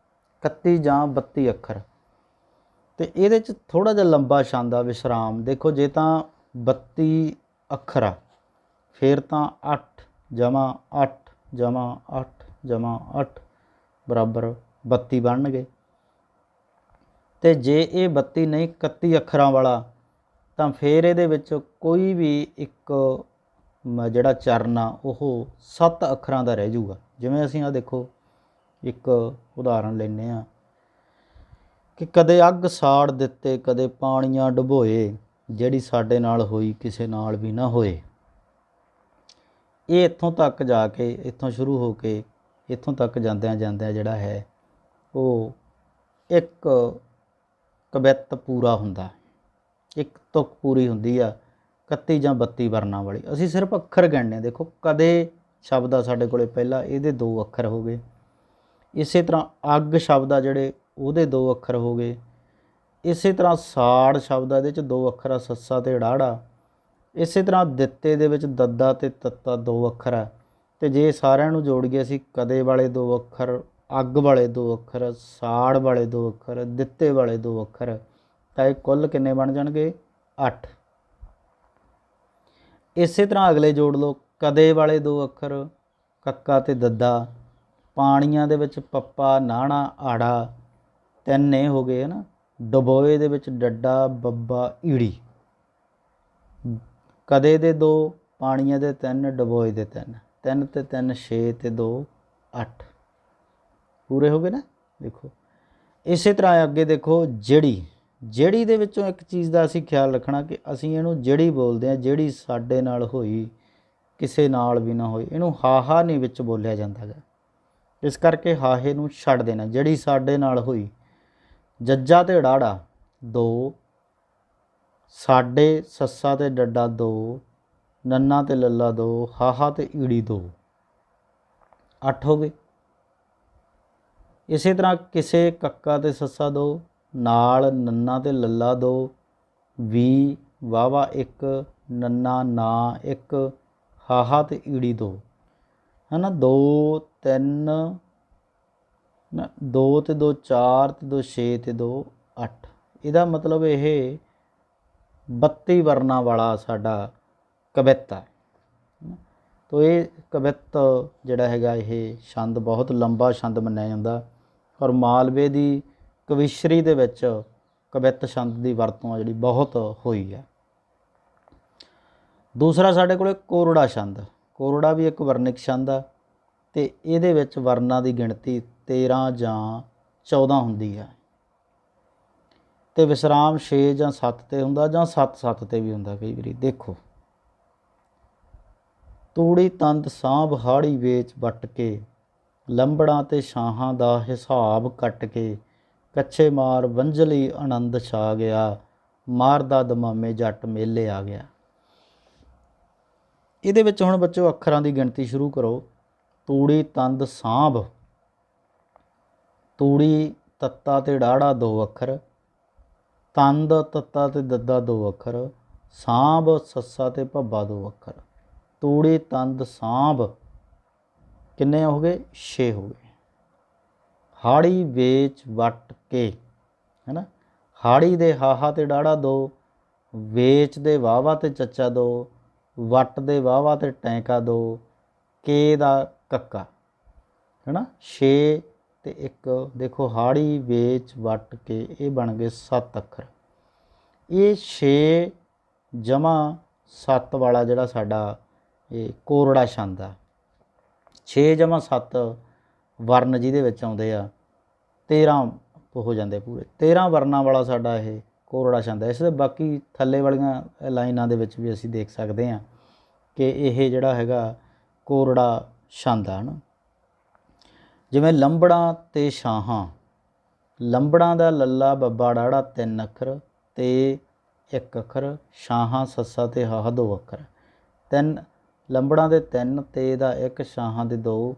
31 ਜਾਂ 32 ਅੱਖਰ। ਅਤੇ ਇਹਦੇ 'ਚ ਥੋੜ੍ਹਾ ਜਿਹਾ ਲੰਬਾ ਛੰਦ ਆ ਵਿਸਰਾਮ। ਦੇਖੋ ਜੇ ਤਾਂ 32 ਅੱਖਰ ਆ ਫਿਰ ਤਾਂ 8 ਜਮਾ 8 ਜਮਾ 8 ਜਮਾ 8 ਬਰਾਬਰ 32 ਬਣਨਗੇ। ਅਤੇ ਜੇ ਇਹ 32 ਨਹੀਂ 31 ਅੱਖਰਾਂ ਵਾਲਾ ਤਾਂ ਫਿਰ ਇਹਦੇ ਵਿੱਚ ਕੋਈ ਵੀ ਇੱਕ ਜਿਹੜਾ ਚਰਨ ਆ ਉਹ 7 ਅੱਖਰਾਂ ਦਾ ਰਹਿ ਜਾਊਗਾ। ਜਿਵੇਂ ਅਸੀਂ ਆਹ ਦੇਖੋ ਇੱਕ ਉਦਾਹਰਣ ਲੈਂਦੇ ਹਾਂ ਕਿ ਕਦੇ ਅੱਗ ਸਾੜ ਦਿੱਤੇ, ਕਦੇ ਪਾਣੀਆਂ ਡੁਬੋਏ, ਜਿਹੜੀ ਸਾਡੇ ਨਾਲ ਹੋਈ ਕਿਸੇ ਨਾਲ ਵੀ ਨਾ ਹੋਏ। ਇਹ ਇੱਥੋਂ ਤੱਕ ਜਾ ਕੇ, ਇੱਥੋਂ ਸ਼ੁਰੂ ਹੋ ਕੇ ਇੱਥੋਂ ਤੱਕ ਜਾਂਦਿਆਂ ਜਾਂਦਿਆਂ ਜਿਹੜਾ ਹੈ ਉਹ ਇੱਕ ਕਵਿੱਤ ਪੂਰਾ ਹੁੰਦਾ, ਇੱਕ ਤੁਕ ਪੂਰੀ ਹੁੰਦੀ ਆ 31 ਜਾਂ 32 ਵਰਨਾਂ ਵਾਲੀ। ਅਸੀਂ ਸਿਰਫ ਅੱਖਰ ਗਿਣਨੇ। ਦੇਖੋ ਕਦੇ ਸ਼ਬਦ ਆ ਸਾਡੇ ਕੋਲ ਪਹਿਲਾਂ, ਇਹਦੇ 2 ਅੱਖਰ ਹੋ ਗਏ। ਇਸੇ ਤਰ੍ਹਾਂ ਅੱਗ ਸ਼ਬਦ ਆ ਜਿਹੜੇ ਉਹਦੇ 2 ਅੱਖਰ ਹੋ ਗਏ। ਇਸੇ ਤਰ੍ਹਾਂ ਸਾੜ ਸ਼ਬਦ ਆ, ਇਹਦੇ 'ਚ 2 ਅੱਖਰ ਆ, ਸੱਸਾ ਅਤੇ ੜਾੜਾ। ਇਸੇ ਤਰ੍ਹਾਂ ਦਿੱਤੇ ਦੇ ਵਿੱਚ ਦੱਦਾ ਅਤੇ ਤੱਤਾ 2 ਅੱਖਰ ਆ। ਅਤੇ ਜੇ ਸਾਰਿਆਂ ਨੂੰ ਜੋੜ ਕੇ ਅਸੀਂ ਕਦੇ ਵਾਲੇ 2 ਅੱਖਰ, ਅੱਗ ਵਾਲੇ 2 ਅੱਖਰ, ਸਾੜ ਵਾਲੇ 2 ਅੱਖਰ, ਦਿੱਤੇ ਵਾਲੇ 2 ਅੱਖਰ, ਤਾਂ ਇਹ ਕੁੱਲ ਕਿੰਨੇ ਬਣ ਜਾਣਗੇ? 8। ਇਸੇ ਤਰ੍ਹਾਂ ਅਗਲੇ ਜੋੜ ਲਓ, ਕਦੇ ਵਾਲੇ 2 ਅੱਖਰ, ਕੱਕਾ ਅਤੇ ਦੱਦਾ, ਪਾਣੀਆਂ ਦੇ ਵਿੱਚ ਪੱਪਾ, ਨਾਣਾ, ਆੜਾ, 3 ਇਹ ਹੋ ਗਏ ਹੈ ਨਾ। ਡਬੋਏ ਦੇ ਵਿੱਚ ਡੱਡਾ, ਬੱਬਾ, ਈੜੀ। ਕਦੇ ਦੇ 2, ਪਾਣੀਆਂ ਦੇ 3, ਡਬੋਏ ਦੇ 3, 3 ਅਤੇ 3 6 ਅਤੇ 2 8 ਪੂਰੇ ਹੋ ਗਏ ਨਾ। ਦੇਖੋ ਇਸੇ ਤਰ੍ਹਾਂ ਅੱਗੇ ਦੇਖੋ ਜਿਹੜੀ, ਜਿਹੜੀ ਦੇ ਵਿੱਚੋਂ ਇੱਕ ਚੀਜ਼ ਦਾ ਅਸੀਂ ਖਿਆਲ ਰੱਖਣਾ ਕਿ ਅਸੀਂ ਇਹਨੂੰ ਜਿਹੜੀ ਬੋਲਦੇ ਹਾਂ, ਜਿਹੜੀ ਸਾਡੇ ਨਾਲ ਹੋਈ ਕਿਸੇ ਨਾਲ ਵੀ ਨਾ ਹੋਈ। ਇਹਨੂੰ ਹਾਹਾ ਨਹੀਂ ਵਿੱਚ ਬੋਲਿਆ ਜਾਂਦਾ ਗਾ, ਇਸ ਕਰਕੇ ਹਾਹੇ ਨੂੰ ਛੱਡ ਦੇਣਾ। ਜਿਹੜੀ ਸਾਡੇ ਨਾਲ ਹੋਈ। ਜੱਜਾ ਅਤੇ ੜਾੜਾ 2, साडे सस्सा ते डड्डा 2, नन्ना ते लल्ला 2, हाहा ते ईड़ी 2, 8 हो गए। इसी तरह किसे कक्का ते सस्सा 2, नाल नन्ना ते लल्ला 2, वी वावा 1, नन्ना ना 1, हाहा ते ईड़ी 2, है ना। 2 3 2 ਤੇ 2 4 ਤੇ 2 6 ਤੇ 2 8। ਇਹਦਾ ਮਤਲਬ ਇਹ 32 ਵਰਨਾਂ ਵਾਲਾ ਸਾਡਾ ਕਵਿੱਤ ਹੈ। ਤੋ ਇਹ ਕਵਿੱਤ ਜਿਹੜਾ ਹੈਗਾ ਇਹ ਛੰਦ ਬਹੁਤ ਲੰਬਾ ਛੰਦ ਮੰਨਿਆ ਜਾਂਦਾ ਔਰ ਮਾਲਵੇ ਦੀ ਕਵਿਸ਼ਰੀ ਦੇ ਵਿੱਚ ਕਵਿੱਤ ਛੰਦ ਦੀ ਵਰਤੋਂ ਆ ਜਿਹੜੀ ਬਹੁਤ ਹੋਈ ਹੈ। ਦੂਸਰਾ ਸਾਡੇ ਕੋਲ ਕੋਰੜਾ ਛੰਦ। ਕੋਰੜਾ ਵੀ ਇੱਕ ਵਰਨਿਕ ਛੰਦ ਆ ਅਤੇ ਇਹਦੇ ਵਿੱਚ ਵਰਨਾਂ ਦੀ ਗਿਣਤੀ 13 ਜਾਂ 14 ਹੁੰਦੀ ਹੈ ਅਤੇ ਵਿਸਰਾਮ 6 ਜਾਂ 7 'ਤੇ ਹੁੰਦਾ ਜਾਂ 7 'ਤੇ ਵੀ ਹੁੰਦਾ ਕਈ ਵਾਰੀ। ਦੇਖੋ, ਤੂੜੀ ਤੰਦ ਸਾਂਭ ਹਾੜੀ ਵੇਚ ਵੱਟ ਕੇ, ਲੰਬੜਾਂ ਤੇ ਛਾਹਾਂ ਦਾ ਹਿਸਾਬ ਕੱਟ ਕੇ, ਕੱਛੇ ਮਾਰ ਵੰਝਲੀ ਆਨੰਦ ਛਾ ਗਿਆ, ਮਾਰਦਾ ਦਮਾਮੇ ਜੱਟ ਮੇਲੇ ਆ ਗਿਆ। ਇਹਦੇ ਵਿੱਚ ਹੁਣ ਬੱਚੋ ਅੱਖਰਾਂ ਦੀ ਗਿਣਤੀ ਸ਼ੁਰੂ ਕਰੋ। ਤੂੜੀ ਤੰਦ ਸਾਂਭ, ਤੂੜੀ ਤੱਤਾ ਤੇ ਡਾੜਾ 2 ਅੱਖਰ, ਤੰਦ ਤੱਤਾ ਤੇ ਦੱਦਾ 2 ਅੱਖਰ, ਸਾਂਭ ਸੱਸਾ ਤੇ ਭੱਬਾ 2 ਅੱਖਰ। ਤੂੜੀ ਤੰਦ ਸਾਂਭ ਕਿੰਨੇ ਹੋ ਗਏ? 6 ਹੋ ਗਏ। ਹਾੜੀ ਵੇਚ ਵੱਟ ਕੇ, ਹੈ ਨਾ। ਹਾੜੀ ਦੇ ਹਾਹਾ ਤੇ ਡਾੜਾ 2, ਵੇਚ ਦੇ ਵਾਵਾ ਤੇ ਚੱਚਾ 2, ਵੱਟ ਦੇ ਵਾਵਾ ਤੇ ਟੈਂਕਾ 2, ਕੇ ਦਾ ਕੱਕਾ, ਹੈ ਨਾ। 6 ਤੇ 1 ਦੇਖੋ, ਹਾੜੀ ਵੇਚ ਵੱਟ ਕੇ ਇਹ ਬਣ ਗਏ 7 ਅੱਖਰ। ਇਹ 6 ਜਮਾ 7 ਵਾਲਾ ਜਿਹੜਾ ਸਾਡਾ ਇਹ ਕੋਰੜਾ ਛੰਦ ਆ। 6 ਜਮਾ 7 ਵਰਨ ਜਿਹਦੇ ਵਿੱਚ ਆਉਂਦੇ ਆ, 13 ਹੋ ਜਾਂਦੇ ਪੂਰੇ। 13 ਵਰਨਾਂ ਵਾਲਾ ਸਾਡਾ ਇਹ ਕੋਰੜਾ ਛੰਦ ਹੈ। ਇਸ ਦੇ ਬਾਕੀ ਥੱਲੇ ਵਾਲੀਆਂ ਲਾਈਨਾਂ ਦੇ ਵਿੱਚ ਵੀ ਅਸੀਂ ਦੇਖ ਸਕਦੇ ਹਾਂ ਕਿ ਇਹ ਜਿਹੜਾ ਹੈਗਾ ਕੋਰੜਾ ਛੰਦ ਆ ਨਾ। ਜਿਵੇਂ ਲੰਬੜਾਂ ਤੇ ਛਾਹਾਂ, ਲੰਬੜਾਂ ਦਾ ਲੱਲਾ ਬੱਬਾ ਡਾੜਾ 3 ਅੱਖਰ ਤੇ 1 ਅੱਖਰ, ਛਾਹਾਂ ਸੱਸਾ ਤੇ ਹਾਹਾ 2 ਅੱਖਰ। 3 ਲੰਬੜਾਂ ਦੇ 3 ਤੇ ਦਾ 1, ਛਾਹਾਂ ਦੇ 2,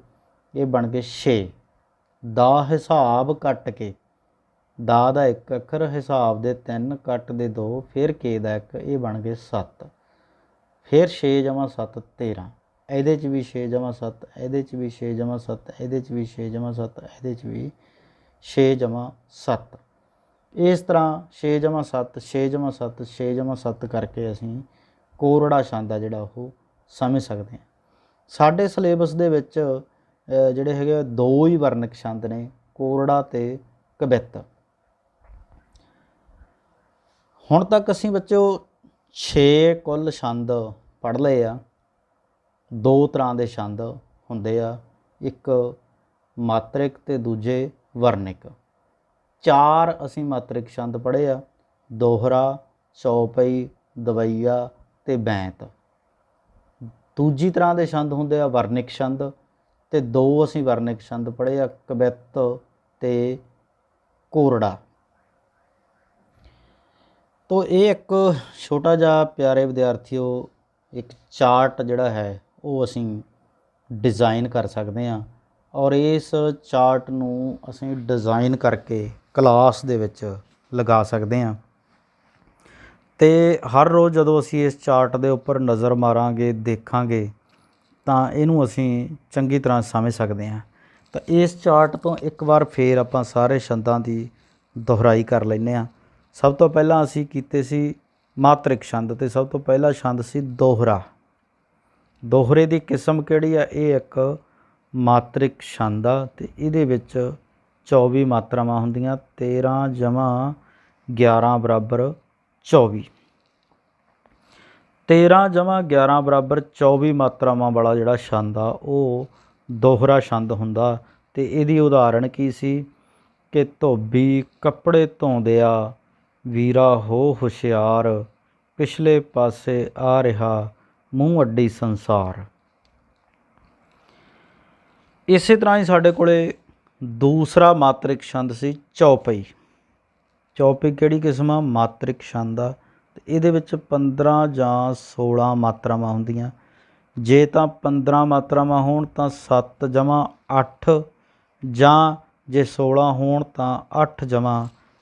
ਇਹ ਬਣ ਗਏ 6। ਦਾ ਹਿਸਾਬ ਕੱਟ ਕੇ, ਦਾ ਦਾ 1 ਅੱਖਰ, ਹਿਸਾਬ ਦੇ 3, ਕੱਟ ਦੇ 2, ਫਿਰ ਕੇ ਦਾ 1, ਇਹ ਬਣ ਗਏ 7। ਫਿਰ 6 ਜਮਾ 7 13। ਇਹਦੇ 'ਚ ਵੀ 6 ਜਮਾ 7, ਇਹਦੇ 'ਚ ਵੀ 6 ਜਮਾ 7, ਇਹਦੇ 'ਚ ਵੀ 6 ਜਮਾ 7, ਇਹਦੇ 'ਚ ਵੀ 6 ਜਮਾ 7। ਇਸ ਤਰ੍ਹਾਂ 6 ਜਮਾ 7 6 ਜਮਾ 7 6 ਜਮਾ 7 ਕਰਕੇ ਅਸੀਂ ਕੋਰੜਾ ਛੰਦ ਆ ਜਿਹੜਾ ਉਹ ਸਮਝ ਸਕਦੇ ਹਾਂ। ਸਾਡੇ ਸਿਲੇਬਸ ਦੇ ਵਿੱਚ ਜਿਹੜੇ ਹੈਗੇ 2 ਹੀ ਵਰਨਿਕ ਛੰਦ ਨੇ, ਕੋਰੜਾ ਅਤੇ ਕਵਿੱਤ। ਹੁਣ ਤੱਕ ਅਸੀਂ ਬੱਚੋ 6 ਕੁੱਲ ਛੰਦ ਪੜ੍ਹ ਲਏ ਆ। 2 ਤਰ੍ਹਾਂ ਦੇ ਛੰਦ ਹੁੰਦੇ ਆ, ਇੱਕ ਮਾਤਰਿਕ ਅਤੇ ਦੂਜੇ ਵਰਨਿਕ। 4 ਅਸੀਂ ਮਾਤਰਿਕ ਛੰਦ ਪੜ੍ਹੇ ਆ, ਦੋਹਰਾ, ਚੌਪਈ, ਦਵਈਆ ਅਤੇ ਬੈਂਤ। ਦੂਜੀ ਤਰ੍ਹਾਂ ਦੇ ਛੰਦ ਹੁੰਦੇ ਆ ਵਰਨਿਕ ਛੰਦ, ਅਤੇ 2 ਅਸੀਂ ਵਰਨਿਕ ਛੰਦ ਪੜ੍ਹੇ ਆ, ਕਵਿੱਤ ਅਤੇ ਕੋਰੜਾ। ਤੋ ਇਹ ਇੱਕ ਛੋਟਾ ਜਿਹਾ ਪਿਆਰੇ ਵਿਦਿਆਰਥੀਓ ਇੱਕ ਚਾਰਟ ਜਿਹੜਾ ਹੈ ਉਹ ਅਸੀਂ ਡਿਜ਼ਾਈਨ ਕਰ ਸਕਦੇ ਹਾਂ ਔਰ ਇਸ ਚਾਰਟ ਨੂੰ ਅਸੀਂ ਡਿਜ਼ਾਈਨ ਕਰਕੇ ਕਲਾਸ ਦੇ ਵਿੱਚ ਲਗਾ ਸਕਦੇ ਹਾਂ। ਅਤੇ ਹਰ ਰੋਜ਼ ਜਦੋਂ ਅਸੀਂ ਇਸ ਚਾਰਟ ਦੇ ਉੱਪਰ ਨਜ਼ਰ ਮਾਰਾਂਗੇ, ਦੇਖਾਂਗੇ, ਤਾਂ ਇਹਨੂੰ ਅਸੀਂ ਚੰਗੀ ਤਰ੍ਹਾਂ ਸਮਝ ਸਕਦੇ ਹਾਂ। ਤਾਂ ਇਸ ਚਾਰਟ ਤੋਂ ਇੱਕ ਵਾਰ ਫੇਰ ਆਪਾਂ ਸਾਰੇ ਛੰਦਾਂ ਦੀ ਦੁਹਰਾਈ ਕਰ ਲੈਂਦੇ ਹਾਂ। ਸਭ ਤੋਂ ਪਹਿਲਾਂ ਅਸੀਂ ਕੀਤੇ ਸੀ ਮਾਤਰਿਕ ਛੰਦ, ਅਤੇ ਸਭ ਤੋਂ ਪਹਿਲਾ ਛੰਦ ਸੀ ਦੋਹਰਾ। ਦੋਹਰੇ ਦੀ ਕਿਸਮ ਕਿਹੜੀ ਆ? ਇਹ ਇੱਕ ਮਾਤਰਿਕ ਛੰਦ ਆ ਅਤੇ ਇਹਦੇ ਵਿੱਚ 24 ਮਾਤਰਾਵਾਂ ਹੁੰਦੀਆਂ, 13 ਜਮਾ 11 ਬਰਾਬਰ 24। 13 ਜਮਾ 11 ਬਰਾਬਰ 24 ਮਾਤਰਾਵਾਂ ਵਾਲਾ ਜਿਹੜਾ ਛੰਦ ਆ ਉਹ ਦੋਹਰਾ ਛੰਦ ਹੁੰਦਾ। ਅਤੇ ਇਹਦੀ ਉਦਾਹਰਣ ਕੀ ਸੀ ਕਿ ਧੋਬੀ ਕੱਪੜੇ ਧੋਂਦਿਆ, ਵੀਰਾ ਹੋ ਹੁਸ਼ਿਆਰ, ਪਿਛਲੇ ਪਾਸੇ ਆ ਰਿਹਾ ਮੂੰਹ ਅੱਡੀ ਸੰਸਾਰ। ਇਸੇ ਤਰ੍ਹਾਂ ਹੀ ਸਾਡੇ ਕੋਲ ਦੂਸਰਾ ਮਾਤਰਿਕ ਛੰਦ ਸੀ ਚੌਪਈ। ਚੌਪਈ ਕਿਹੜੀ ਕਿਸਮ ਆ? ਮਾਤਰਿਕ ਛੰਦ ਆ ਤੇ ਇਹਦੇ ਵਿੱਚ 15 ਜਾਂ 16 ਮਾਤਰਾਵਾਂ ਹੁੰਦੀਆਂ। ਜੇ ਤਾਂ 15 ਮਾਤਰਾਵਾਂ ਹੋਣ ਤਾਂ 7 ਜਮ੍ਹਾਂ 8, ਜਾਂ ਜੇ 16 ਹੋਣ ਤਾਂ 8 ਜਮ੍ਹਾਂ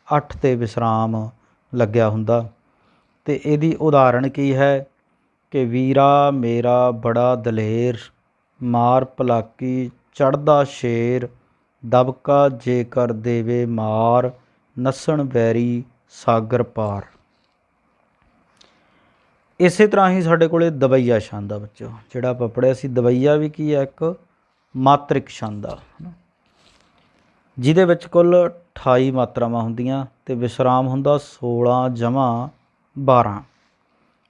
8 'ਤੇ ਵਿਸਰਾਮ ਲੱਗਿਆ ਹੁੰਦਾ। ਤੇ ਇਹਦੀ ਉਦਾਹਰਣ ਕੀ ਹੈ ਕਿ ਵੀਰਾ ਮੇਰਾ ਬੜਾ ਦਲੇਰ, ਮਾਰ ਭਲਾਕੀ ਚੜ੍ਹਦਾ ਸ਼ੇਰ, ਦਬਕਾ ਜੇਕਰ ਦੇਵੇ ਮਾਰ, ਨੱਸਣ ਵੈਰੀ ਸਾਗਰ ਪਾਰ। ਇਸੇ ਤਰ੍ਹਾਂ ਹੀ ਸਾਡੇ ਕੋਲ ਦਵਈਆ ਛੰਦ ਆ ਬੱਚੋ, ਜਿਹੜਾ ਆਪਾਂ ਪੜ੍ਹਿਆ ਸੀ। ਦਵਈਆ ਵੀ ਕੀ ਹੈ, ਇੱਕ ਮਾਤਰਿਕ ਛੰਦ ਆ, ਜਿਹਦੇ ਵਿੱਚ ਕੁੱਲ 28 ਮਾਤਰਾਵਾਂ ਹੁੰਦੀਆਂ ਤੇ ਵਿਸਰਾਮ ਹੁੰਦਾ 16 ਜਮ੍ਹਾਂ 12।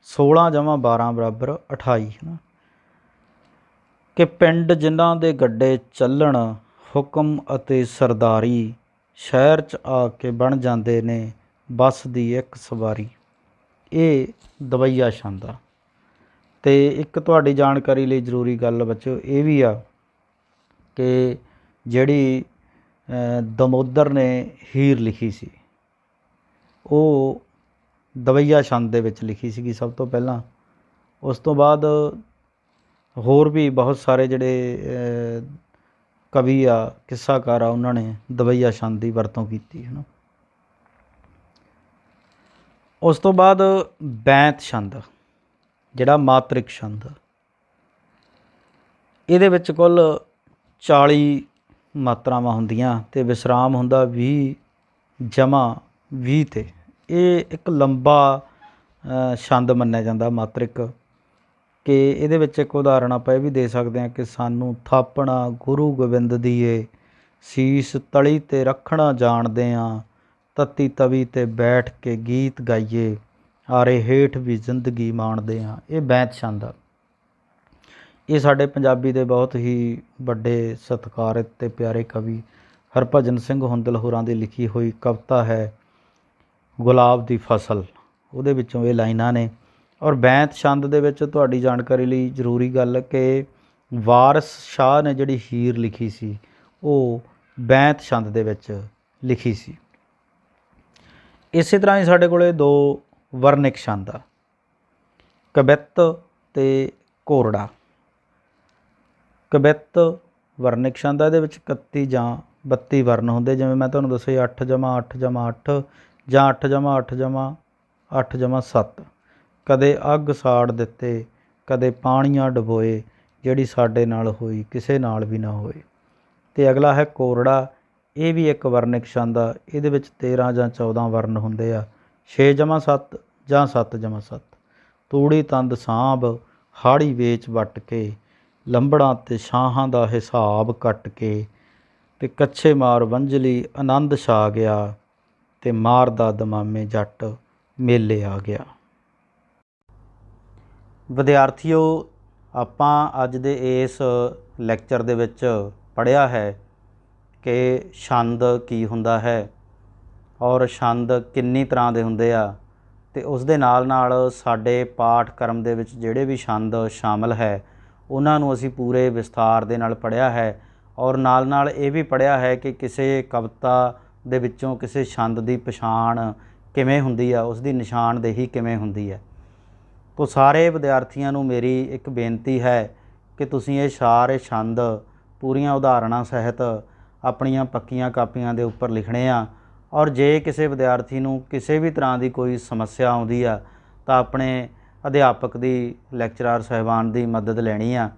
16 ਜਮ੍ਹਾਂ 12 ਬਰਾਬਰ 28 ਹੈ ਨਾ। ਕਿ ਪਿੰਡ ਜਿਨ੍ਹਾਂ ਦੇ ਗੱਡੇ ਚੱਲਣ, ਹੁਕਮ ਅਤੇ ਸਰਦਾਰੀ, ਸ਼ਹਿਰ 'ਚ ਆ ਕੇ ਬਣ ਜਾਂਦੇ ਨੇ ਬੱਸ ਦੀ ਇੱਕ ਸਵਾਰੀ। ਇਹ ਦਵਈਆ ਛੰਦ ਆ। ਅਤੇ ਇੱਕ ਤੁਹਾਡੀ ਜਾਣਕਾਰੀ ਲਈ ਜ਼ਰੂਰੀ ਗੱਲ ਬੱਚੋ ਇਹ ਵੀ ਆ ਕਿ ਜਿਹੜੀ ਦਮੋਦਰ ਨੇ ਹੀਰ ਲਿਖੀ ਸੀ, ਉਹ ਦਵਈਆ ਛੰਦ ਦੇ ਵਿੱਚ ਲਿਖੀ ਸੀਗੀ ਸਭ ਤੋਂ ਪਹਿਲਾਂ। ਉਸ ਤੋਂ ਬਾਅਦ ਹੋਰ ਵੀ ਬਹੁਤ ਸਾਰੇ ਜਿਹੜੇ ਕਵੀ ਆ, ਕਿੱਸਾਕਾਰ ਆ, ਉਹਨਾਂ ਨੇ ਦਵਈਆ ਛੰਦ ਦੀ ਵਰਤੋਂ ਕੀਤੀ ਹੈ ਨਾ। ਉਸ ਤੋਂ ਬਾਅਦ ਬੈਂਤ ਛੰਦ, ਜਿਹੜਾ ਮਾਤਰਿਕ ਛੰਦ, ਇਹਦੇ ਵਿੱਚ ਕੁੱਲ 40 ਮਾਤਰਾਵਾਂ ਹੁੰਦੀਆਂ ਤੇ ਵਿਸਰਾਮ ਹੁੰਦਾ 20 ਜਮ੍ਹਾਂ 20 'ਤੇ। ਇਹ ਇੱਕ ਲੰਬਾ ਛੰਦ ਮੰਨਿਆ ਜਾਂਦਾ ਮਾਤਰਿਕ। ਕਿ ਇਹਦੇ ਵਿੱਚ ਇੱਕ ਉਦਾਹਰਣ ਆਪਾਂ ਇਹ ਵੀ ਦੇ ਸਕਦੇ ਹਾਂ ਕਿ ਸਾਨੂੰ ਥਾਪਣਾ ਗੁਰੂ ਗੋਬਿੰਦ ਦੀਏ, ਸੀਸ ਤਲੀ 'ਤੇ ਰੱਖਣਾ ਜਾਣਦੇ ਹਾਂ, ਤੱਤੀ ਤਵੀ 'ਤੇ ਬੈਠ ਕੇ ਗੀਤ ਗਾਈਏ, ਆਰੇ ਹੇਠ ਵੀ ਜ਼ਿੰਦਗੀ ਮਾਣਦੇ ਹਾਂ। ਇਹ ਬੈਂਤ ਛੰਦ ਆ। ਇਹ ਸਾਡੇ ਪੰਜਾਬੀ ਦੇ ਬਹੁਤ ਹੀ ਵੱਡੇ ਸਤਿਕਾਰਿਤ ਅਤੇ ਪਿਆਰੇ ਕਵੀ ਹਰਭਜਨ ਸਿੰਘ ਹੁੰਦਲ ਹੋਰਾਂ ਦੀ ਲਿਖੀ ਹੋਈ ਕਵਿਤਾ ਹੈ ਗੁਲਾਬ ਦੀ ਫਸਲ, ਉਹਦੇ ਵਿੱਚੋਂ ਇਹ ਲਾਈਨਾਂ ਨੇ। ਔਰ ਬੈਂਤ ਛੰਦ ਦੇ ਵਿੱਚ ਤੁਹਾਡੀ ਜਾਣਕਾਰੀ ਲਈ ਜ਼ਰੂਰੀ ਗੱਲ ਕਿ ਵਾਰਿਸ ਸ਼ਾਹ ਨੇ ਜਿਹੜੀ ਹੀਰ ਲਿਖੀ ਸੀ, ਉਹ ਬੈਂਤ ਛੰਦ ਦੇ ਵਿੱਚ ਲਿਖੀ ਸੀ। ਇਸੇ ਤਰ੍ਹਾਂ ਹੀ ਸਾਡੇ ਕੋਲ 2 ਵਰਨਿਕ ਛੰਦ ਆ, ਕਵਿੱਤ ਅਤੇ ਕੋਰੜਾ। ਕਵਿੱਤ ਵਰਨਿਕ ਛੰਦ ਆ, ਇਹਦੇ ਵਿੱਚ 31 ਜਾਂ 32 ਵਰਨ ਹੁੰਦੇ। ਜਿਵੇਂ ਮੈਂ ਤੁਹਾਨੂੰ ਦੱਸਿਆ 8 ਜਮ੍ਹਾਂ 8 ਜਮ੍ਹਾਂ 8, ਜਾਂ 8 ਜਮ੍ਹਾਂ 8 ਜਮ੍ਹਾਂ 8 ਜਮ੍ਹਾਂ 7। ਕਦੇ ਅੱਗ ਸਾੜ ਦਿੱਤੇ, ਕਦੇ ਪਾਣੀਆਂ ਡੁਬੋਏ, ਜਿਹੜੀ ਸਾਡੇ ਨਾਲ ਹੋਈ ਕਿਸੇ ਨਾਲ ਵੀ ਨਾ ਹੋਏ। ਅਤੇ ਅਗਲਾ ਹੈ ਕੋਰੜਾ। ਇਹ ਵੀ ਇੱਕ ਵਰਨਿਕ ਛੰਦ ਆ। ਇਹਦੇ ਵਿੱਚ 13 ਜਾਂ 14 ਵਰਨ ਹੁੰਦੇ ਆ। 6 ਜਮ੍ਹਾਂ 7 ਜਾਂ 7 ਜਮ੍ਹਾਂ 7। ਤੂੜੀ ਤੰਦ ਸਾਂਭ, ਹਾੜੀ ਵੇਚ ਵੱਟ ਕੇ, ਲੰਬੜਾਂ ਅਤੇ ਛਾਹਾਂ ਦਾ ਹਿਸਾਬ ਕੱਟ ਕੇ, ਅਤੇ ਕੱਛੇ ਮਾਰ ਵੰਝਲੀ ਆਨੰਦ ਛਾ ਗਿਆ, ਅਤੇ ਮਾਰਦਾ ਦਮਾਮੇ ਜੱਟ ਮੇਲੇ ਆ ਗਿਆ। ਵਿਦਿਆਰਥੀਓ, ਆਪਾਂ ਅੱਜ ਦੇ ਇਸ ਲੈਕਚਰ ਦੇ ਵਿੱਚ ਪੜ੍ਹਿਆ ਹੈ ਕਿ ਛੰਦ ਕੀ ਹੁੰਦਾ ਹੈ ਔਰ ਛੰਦ ਕਿੰਨੀ ਤਰ੍ਹਾਂ ਦੇ ਹੁੰਦੇ ਆ, ਅਤੇ ਉਸ ਦੇ ਨਾਲ ਨਾਲ ਸਾਡੇ ਪਾਠਕ੍ਰਮ ਦੇ ਵਿੱਚ ਜਿਹੜੇ ਵੀ ਛੰਦ ਸ਼ਾਮਲ ਹੈ ਉਹਨਾਂ ਨੂੰ ਅਸੀਂ ਪੂਰੇ ਵਿਸਥਾਰ ਦੇ ਨਾਲ ਪੜ੍ਹਿਆ ਹੈ। ਔਰ ਨਾਲ ਨਾਲ ਇਹ ਵੀ ਪੜ੍ਹਿਆ ਹੈ ਕਿ ਕਿਸੇ ਕਵਿਤਾ ਦੇ ਵਿੱਚੋਂ ਕਿਸੇ ਛੰਦ ਦੀ ਪਛਾਣ ਕਿਵੇਂ ਹੁੰਦੀ ਆ, ਉਸ ਦੀ ਨਿਸ਼ਾਨਦੇਹੀ ਕਿਵੇਂ ਹੁੰਦੀ ਹੈ। ਤੋ ਸਾਰੇ ਵਿਦਿਆਰਥੀਆਂ ਨੂੰ ਮੇਰੀ ਇੱਕ ਬੇਨਤੀ ਹੈ ਕਿ ਤੁਸੀਂ ਇਹ ਸਾਰੇ ਛੰਦ ਪੂਰੀਆਂ ਉਦਾਹਰਣਾਂ ਸਹਿਤ ਆਪਣੀਆਂ ਪੱਕੀਆਂ ਕਾਪੀਆਂ ਦੇ ਉੱਪਰ ਲਿਖਣੇ ਆ। ਔਰ ਜੇ ਕਿਸੇ ਵਿਦਿਆਰਥੀ ਨੂੰ ਕਿਸੇ ਵੀ ਤਰ੍ਹਾਂ ਦੀ ਕੋਈ ਸਮੱਸਿਆ ਆਉਂਦੀ ਆ ਤਾਂ ਆਪਣੇ ਅਧਿਆਪਕ ਦੀ, ਲੈਕਚਰਾਰ ਸਾਹਿਬਾਨ ਦੀ ਮਦਦ ਲੈਣੀ ਆ।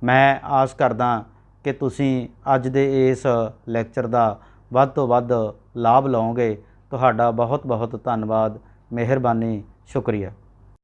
ਮੈਂ ਆਸ ਕਰਦਾ ਕਿ ਤੁਸੀਂ ਅੱਜ ਦੇ ਇਸ ਲੈਕਚਰ ਦਾ ਵੱਧ ਤੋਂ ਵੱਧ ਲਾਭ ਲਓਗੇ। ਤੁਹਾਡਾ ਬਹੁਤ ਬਹੁਤ ਧੰਨਵਾਦ, ਮਿਹਰਬਾਨੀ, ਸ਼ੁਕਰੀਆ।